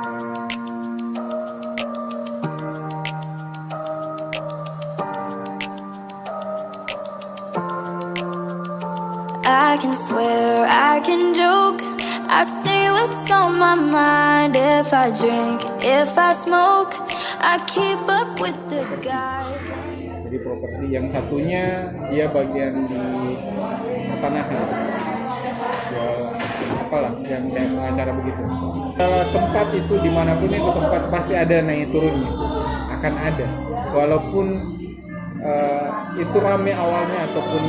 I can swear, I can joke, I say what's on my mind. If I drink, if I smoke, I keep up with the guys. Jadi properti yang satunya dia bagian di pertanahan, ya apalah yang kayak pengacara begitu. Kalau tempat itu dimanapun itu tempat pasti ada naik turunnya, akan ada. Walaupun itu rame awalnya ataupun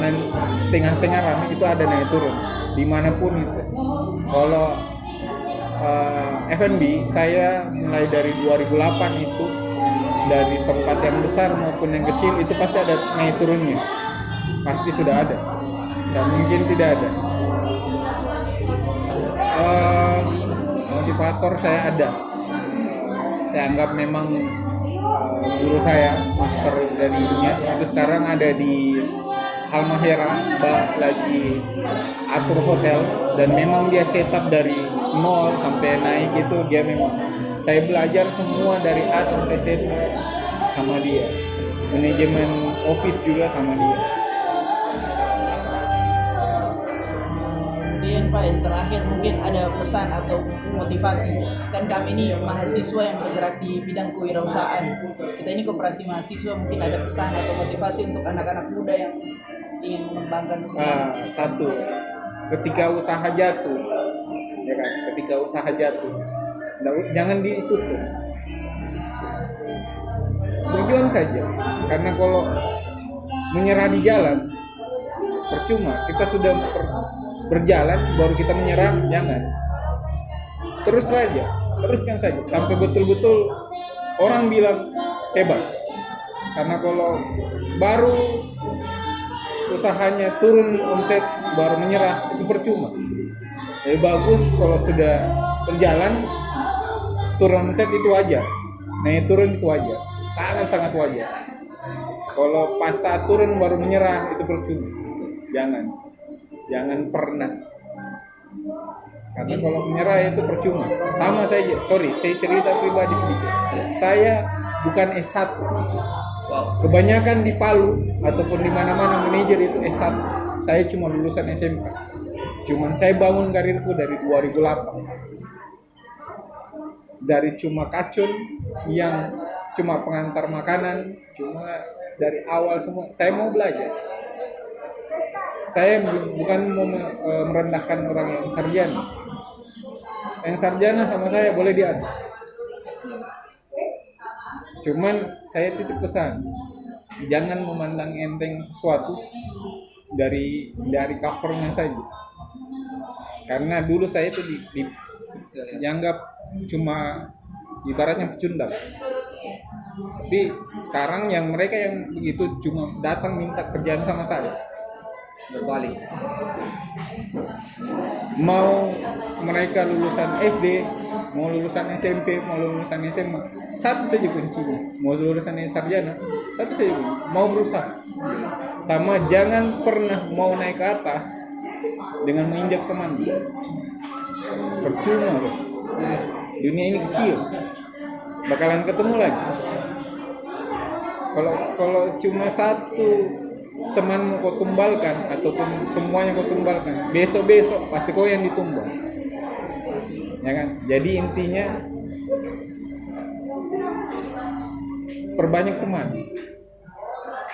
tengah-tengah rame, itu ada naik turun dimanapun itu. Kalau F&B saya mulai dari 2008 itu, dari tempat yang besar maupun yang kecil itu pasti ada naik turunnya, pasti sudah ada, dan mungkin tidak ada. Motivator saya ada, saya anggap memang guru saya, master dari dunia itu sekarang ada di Halmahera, lagi atur hotel, dan memang dia setup dari nol sampai naik itu dia memang. Saya belajar semua dari A sampai Z sama dia, manajemen office juga sama dia. Kemudian Pak, yang terakhir mungkin ada pesan atau motivasi. Kan kami ini mahasiswa yang bergerak di bidang kewirausahaan. Kita ini koperasi mahasiswa, mungkin ada pesan atau motivasi untuk anak-anak muda yang ingin mengembangkan usaha. Satu, ketika usaha jatuh, ya kan? Ketika usaha jatuh, jangan ditutup. Berjuang saja, karena kalau menyerah di jalan percuma. Kita sudah berjalan baru kita menyerah, jangan. Terus saja, teruskan saja sampai betul-betul orang bilang hebat. Karena kalau baru usahanya turun omset baru menyerah, itu percuma. Jadi bagus kalau sudah berjalan turun omset itu wajar, naik turun itu wajar, sangat-sangat wajar. Kalau pas saat turun baru menyerah itu percuma. Jangan pernah. Karena kalau menyerah itu percuma. Sama saya cerita pribadi sedikit. Saya bukan S1. Kebanyakan di Palu ataupun di mana-mana manajer itu S1. Saya cuma lulusan SMK. Cuman saya bangun karirku dari 2008. Dari cuma kacun yang cuma pengantar makanan, cuma dari awal semua saya mau belajar. Saya bukan mau merendahkan orang yang sarjana. Yang sarjana sama saya boleh diadu. Cuman saya titip pesan, jangan memandang enteng sesuatu dari covernya saja. Karena dulu saya itu dianggap cuma ibaratnya pecundang. Tapi sekarang yang mereka yang begitu cuma datang minta kerjaan sama saya. Berbalik. Mau mereka lulusan SD, mau lulusan SMP, mau lulusan SMA, satu saja kuncinya. Mau lulusan sarjana, satu saja kuncinya. Mau berusaha. Sama jangan pernah mau naik ke atas dengan menginjak teman. Percuma, bro. Dunia ini kecil. Bakalan ketemu lagi. Kalau cuma satu temanmu kau tumbalkan ataupun semuanya kau tumbalkan, besok pasti kau yang ditumbal, ya kan? Jadi intinya perbanyak teman,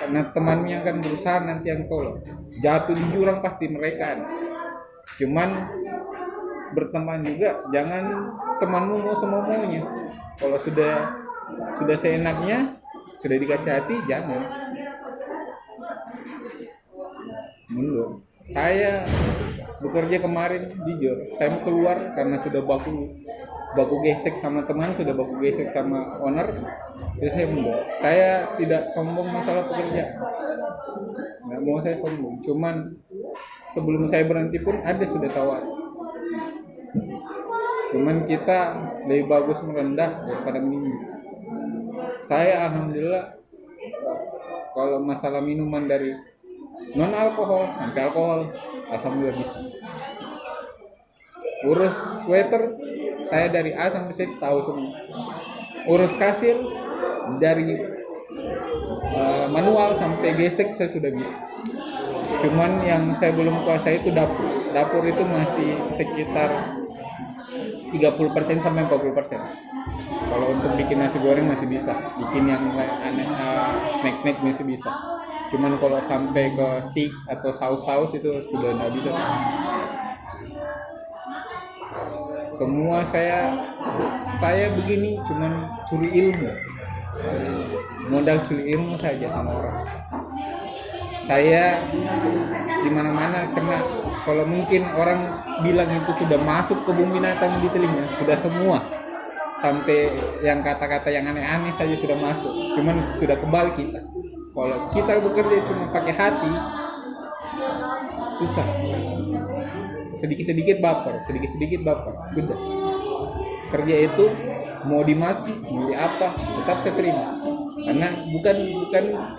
karena temanmu yang akan berusaha nanti yang tolong. Jatuh di jurang pasti mereka. Cuman berteman juga, jangan temanmu mau semau-maunya. Kalau sudah seenaknya, sudah dikasih hati, jangan mundur. Saya bekerja kemarin jujur, saya mau keluar karena sudah baku gesek sama teman, sudah baku gesek sama owner, jadi saya mundur. Saya tidak sombong masalah pekerjaan, nggak mau saya sombong. Cuman sebelum saya berhenti pun ada sudah tawar. Cuman kita lebih bagus merendah daripada meninggi. Saya alhamdulillah kalau masalah minuman dari non alkohol sampai alkohol, alhamdulillah bisa. Urus waiters saya dari A sampai Z tahu semua. Urus kasir dari manual sampai gesek saya sudah bisa. Cuman yang saya belum kuasai itu dapur. Dapur itu masih sekitar 30% sampai 40%. Kalau untuk bikin nasi goreng masih bisa, bikin yang aneh snack masih bisa. Cuman kalau sampai ke steak atau saus itu sudah nggak bisa. Semua saya begini cuman curi ilmu, modal curi ilmu saja sama orang. Saya di mana-mana kena. Kalau mungkin orang bilang itu sudah masuk ke bumi binatang di telinga, sudah semua. Sampai yang kata-kata yang aneh-aneh saja sudah masuk. Cuman sudah kebal kita. Kalau kita bekerja cuma pakai hati, susah. Sedikit-sedikit baper, sudah. Kerja itu mau dimaki, mau di apa, tetap saya terima. Karena bukan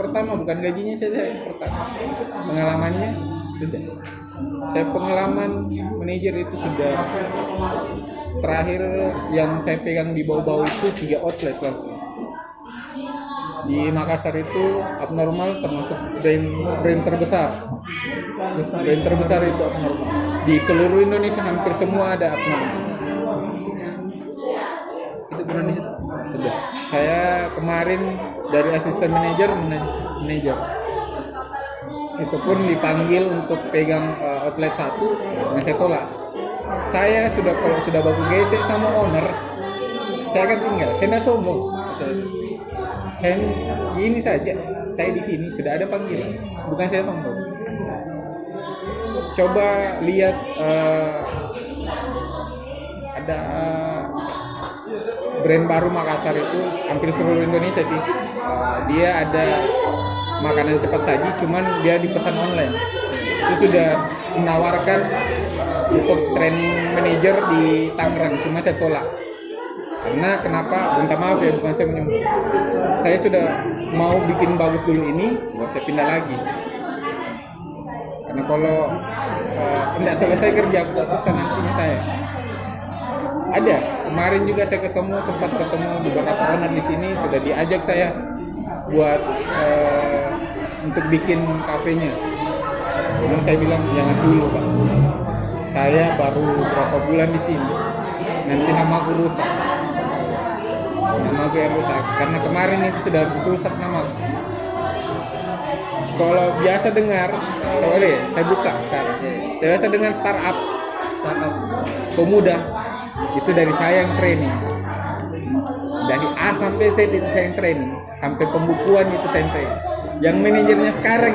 pertama, bukan gajinya saya pertama. Pengalamannya sudah. Saya pengalaman manajer itu sudah terakhir yang saya pegang di bawah-bawah itu 3 outlet langsung. Di Makassar itu abnormal termasuk brand terbesar. Brand terbesar itu abnormal. Di seluruh Indonesia hampir semua ada abnormal. Itu pernah di situ. Sudah. Saya kemarin dari asisten manajer. Itu pun dipanggil untuk pegang outlet 1, nah saya tolak. Saya kalau sudah baku gesek sama owner, saya akan tinggal. Saya tidak sombong. Saya ini saja. Saya di sini sudah ada panggilan. Bukan saya sombong. Coba lihat ada brand baru Makassar itu hampir seluruh Indonesia sih. Dia ada makanan cepat saji, cuman dia dipesan online. Itu sudah menawarkan untuk training manager di Tangerang, cuma saya tolak. Karena kenapa? Minta maaf ya, bukan saya menyombong. Saya sudah mau bikin bagus dulu ini, saya pindah lagi. Karena kalau tidak selesai kerja, susah nantinya saya. Ada, kemarin juga saya sempat ketemu beberapa owner di sini, sudah diajak saya buat untuk bikin kafenya. Namun saya bilang jangan dulu Pak. Saya baru berapa bulan di sini. Nanti namaku rusak. Namaku yang rusak karena kemarin itu sudah rusak namaku. Kalau biasa dengar, saya buka sekarang. Saya biasa dengar startup pemuda itu dari saya yang training. Dari A sampai Z itu saya yang training, sampai pembukuan itu saya yang training. Yang manajernya sekarang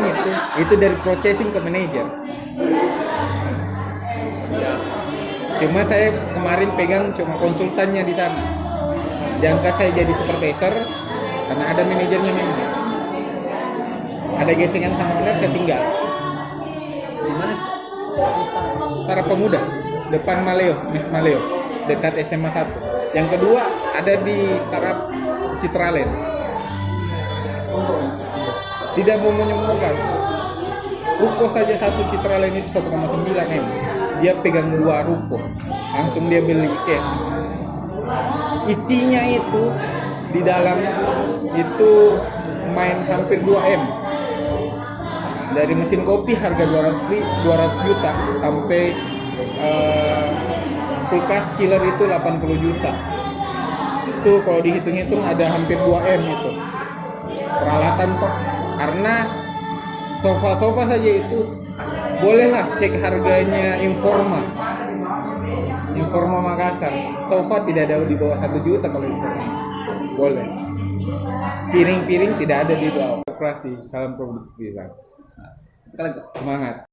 itu dari processing ke manajer. Cuma saya kemarin pegang cuma konsultannya di sana. Diangkat saya jadi supervisor karena ada manajernya memang. Ada gesengan sama owner, saya tinggal. Di mana? Startup pemuda depan Miss Maleo, dekat SMA 1. Yang kedua ada di startup Citraland. Tidak mau menyombongkan. Ruko saja satu Citraland itu 1,9 M. Dia pegang 2 ruko. Langsung dia beli cash. Isinya itu di dalam itu main hampir 2 M. Dari mesin kopi harga 200 juta sampai kulkas chiller itu 80 juta. Itu kalau dihitung-hitung ada hampir 2 M itu. Peralatan kok. Karena sofa-sofa saja itu bolehlah cek harganya Informa Makassar. Sofa tidak ada di bawah 1 juta kalau Informa. Boleh. Piring-piring tidak ada di bawah. Operasi, salam produktivitas. Semangat.